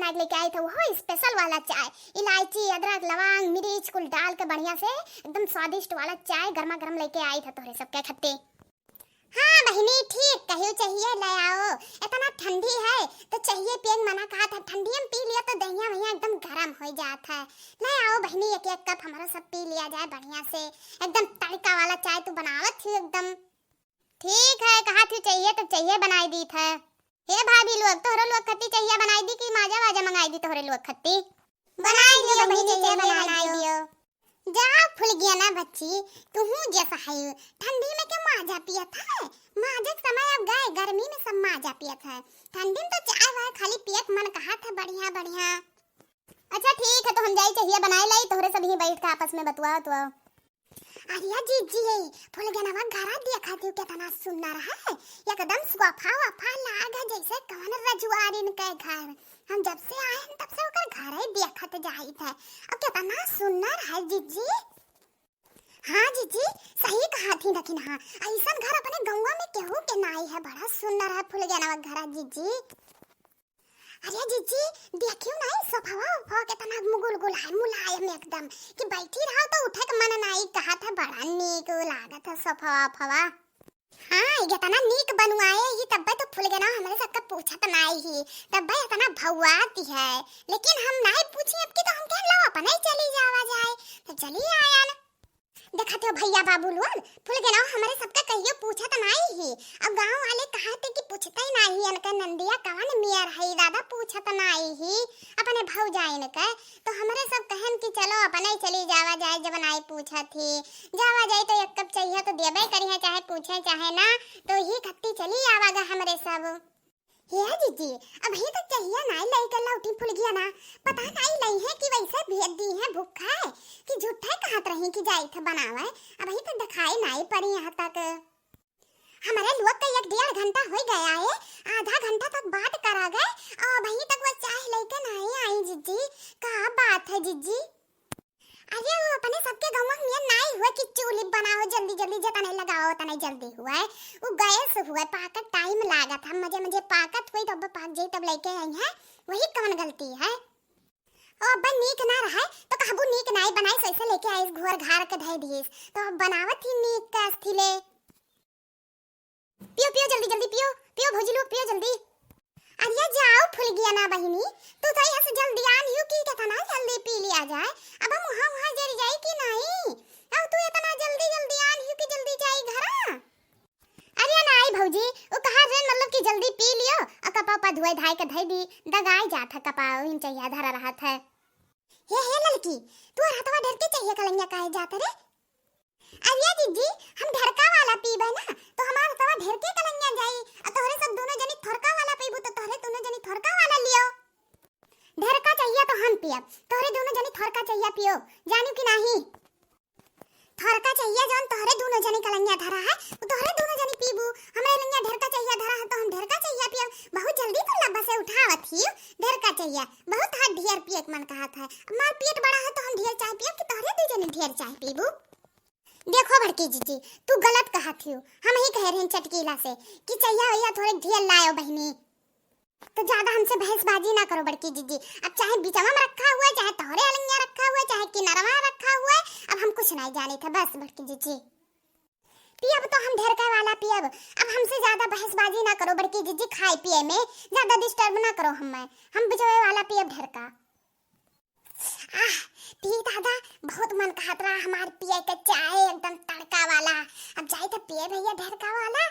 बना के लेके आई था, वो स्पेशल वाला चाय, इलायची अदरक लौंग मिर्च कुल डाल के बढ़िया से एकदम स्वादिष्ट वाला चाय गर्मा गर्म लेके आई था तोहरे सबके खत्ते। हाँ बहिनी ठीक कहियो, चाहिए ले आओ, इतना ठंडी है तो चाहिए पिए मना कहा था, ठंडी में पी लिया तो दहिया भैया एकदम गर्म हो जाता है। ले आओ बहिनी एक एक कप हमारा सब पी लिया जाए बढ़िया से, एकदम तड़का वाला चाय तू बनावत थी एकदम। ठीक है कहा थी चाहिए तो चाहिए बनाई दी था। हे भाभी लोग तोहरे लोग खत्ती चाहिए बनाई दी कि माजा वाजा मंगाई दी तोहरे लोग खत्ती? बनाई दियो बहिनी चाहिए बनाई दियो। जा फुल गया ना बच्ची, तू जैसा है ठंडी में क्या माजा पिया था, माजा समय अब गए, गर्मी में सब माजा पिया था, ठंडी में तो चाय वाय खाली पियत मन कहा था बढ़िया बढ़िया। अच्छा ठीक है तो हम जाई चाहिए बनाए लाई, तोहरे सब ही बैठ के आपस में बतवा तो। अरे जीजी फुल गया ना घर देखा थी कितना सुंदर है, एकदम सोफा वफा लागा जैसे कौन रजुआरिन के घर, हम जब से आए हैं तब से ओकर घर ही देखत जाई था, अब कितना सुंदर है जीजी। हाँ जीजी सही कहा थी लेकिन हाँ ऐसा घर अपने गंगा में केहू के नाई है, बड़ा सुंदर है फुल गया घर जीजी। अरे जीजी देखियो ना सोफा वफा कितना मुगुल है मुलायम एकदम कि बैठी रहो तो उठे के मन नाई कहा था, बड़ा नीक लागत है सोफा वफा। हाँ इतना नीक बनवाए ही तब तो फुल गया ना हमारे सबका पूछा तो नहीं ही, तब इतना भौआती है, लेकिन हम नहीं पूछी अब की तो हम कह लो अपन ही चली जावा जाए, तो चली आया ना। देखते हो भैया बाबू लोग फुल गया ना हमारे सबका कहियो पूछा तो नहीं ही, अब गांव वाले कहा थे कि पूछते ही नहीं इनका नंदिया कौन मियर है दादा पूछा तो नहीं ही अपने भौजाई ने कह, तो हमारे सब कहन कि चलो अपन ही चली जावा जाए, जब नहीं पूछा थी जावा जाए तो एक कप चाहिए तो देबे करी है, चाहे पूछे चाहे ना, तो ही खत्ती चली आवागा हमारे सब। हे जीजी अब ही तक चाहिए ना लई कर लौटी फुल गया ना, पता नहीं लई है कि वैसे भेज दी है भूखा है कि झूठा कहत रही कि जाई थे बनावे, अब ही तक दिखाई नहीं पड़ी यहाँ तक। हमारे लोग का 1-1.5 घंटा हो गया है, आधा घंटा तक बात करा गए और वही तक वो चाय लेके नहीं आई जीजी, क्या बात है जीजी? अरे वो अपने सबके गांव में नहीं हुआ कि चूल्ही बनाओ जल्दी जल्दी जितना लगाओ उतना जल्दी हुआ है, वो गैस हुआ पाकत टाइम लगा था, मुझे पाकत हुई तब पाक जाई तब लेके आई है, वही कौन गलती है? और अब नीक ना रहा तो कहबू नीक नहीं बनाई कैसे लेके आई घोर घार के धै दिस, तो बनावत ही नीक का अस्थिले। पियो पियो जल्दी जल्दी पियो पियो भौजी लोग पियो जल्दी। अरे जाओ फुल गया ना बहिनी, तू तो यहाँ से जल्दी आन यू की कितना जल्दी पी लिया जाए, अब हम वहाँ जरी जाए कि नहीं, अब तू इतना जल्दी जल्दी आन यू की जल्दी जाई घर। अरे नहीं भौजी वो कहा रे मतलब कि जल्दी पी लियो, और कपा पा धुआई धाई के धई दी दगाई जात है कपा हिम चाहिए धरा रहा था। हे लड़की तू हाथवा डर के चाहिए कलंगा काहे जात रे? अरे दीदी हम ढरका वाला पीबे ना तो हमारा तवा ढेर के कलंगा जाई, और तोहरे सब दोनों जनी थरका वाला पीबू तो तोहरे दोनों जनी थरका वाला लियो। ढरका चाहिए तो हम पियब, तोहरे दोनों जनी थरका चाहिए पियो, जानू कि नहीं? थरका चाहिए जौन तोहरे दोनों जनी कलंगा धरा है तो तोहरे दोनों जनी पीबू, हमारे लंगा ढरका चाहिए धरा है तो हम ढरका चाहिए पियब, बहुत जल्दी तो लब्बा से उठावत ही ढरका चाहिए, बहुत हाथ ढेर पिए मन कहा था, हमार पेट बड़ा है तो हम ढेर चाय पियब कि तोहरे दो जनी ढेर चाय पीबू। देखो बड़की जीजी तू गलत कहा थी, हम ही कह रहे हैं चटकीला से कि चाहिए भैया थोड़े ढेर लाओ बहनी, तो ज्यादा हमसे बहसबाजी ना करो बड़की जीजी, अब चाहे बीचवा में रखा हुआ है चाहे तोहरे अलंगा रखा हुआ है चाहे किनारवा रखा हुआ है, अब हम कुछ नहीं जाने थे बस बड़की जीजी। पियब तो हम ढेरका वाला पियब, अब हमसे ज्यादा बहसबाजी ना करो बड़की जीजी, खाए पिए में ज्यादा डिस्टर्ब ना करो हमें, हम बिचवे वाला पियब ढेरका। पी दादा बहुत मन कहत रहा हमार पिए के चाय एकदम तड़का वाला, अब जाए तो पिए भैया ढेरका वाला,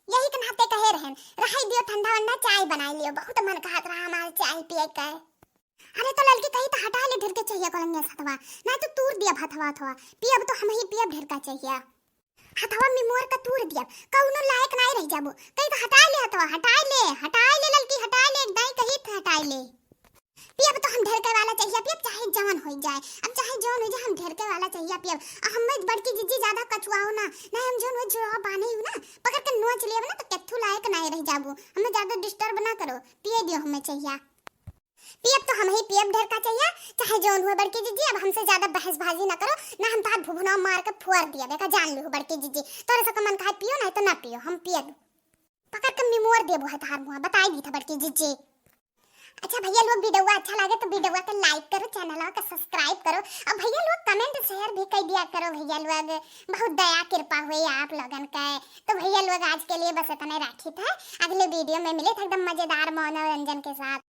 यही के नाते कहे रहन रही दियो ठंडा वंडा चाय बनाई लियो, बहुत मन कहत रहा हमार चाय पिए के। अरे तो लड़की कही तो हटा ले ढेर के चाहिए कलंगे सतवा, ना तो तूर दिया हथवा हथवा पियब तो हम ही पियब ढेर का चाहिए, हथवा में मोर का तूर दिया कौनो लायक नहीं रह जाबो, कही तो हटा ले हथवा हटा ले लड़की हटा ले दाई कही तो हटा ले, पियब तो हम ढेरके वाला चाहिए पियब चाहे जवान हो जाए, अब चाहे जवान हो जाए हम ढेरके वाला चाहिए पियब, हम बड़की जीजी ज्यादा कचुआओ ना नहीं, हम जौन जुआ बाने हूं ना पकड़ के नोच लियब ना तो कत्थू लायक नहीं रह जाबू, हमें ज्यादा डिस्टर्ब ना करो, पिए दियो हमें चाहिए, पियब तो हम ही पियब ढेरका चाहिए चाहे जौन हुआ बड़की जीजी, अब हमसे ज्यादा बहसबाजी ना करो ना, हम तार भुभुना मार के फुआर दिया देखा जान लो बड़की जीजी, तोरे से मन कहा पियो नहीं तो ना पियो, हम पियब पकड़ के मिमोर देबो है तार मुंह बताई दी था बड़की जीजी। अच्छा भैया लोग वीडियो अच्छा लगे तो वीडियो को लाइक करो, चैनल को सब्सक्राइब करो और भैया लोग कमेंट शेयर भी कर दिया करो। भैया लोग बहुत दया कृपा हुई आप लोगन का। तो भैया लोग आज के लिए बस इतना राखी था, अगले वीडियो में मिले थे एकदम मजेदार मनोरंजन के साथ।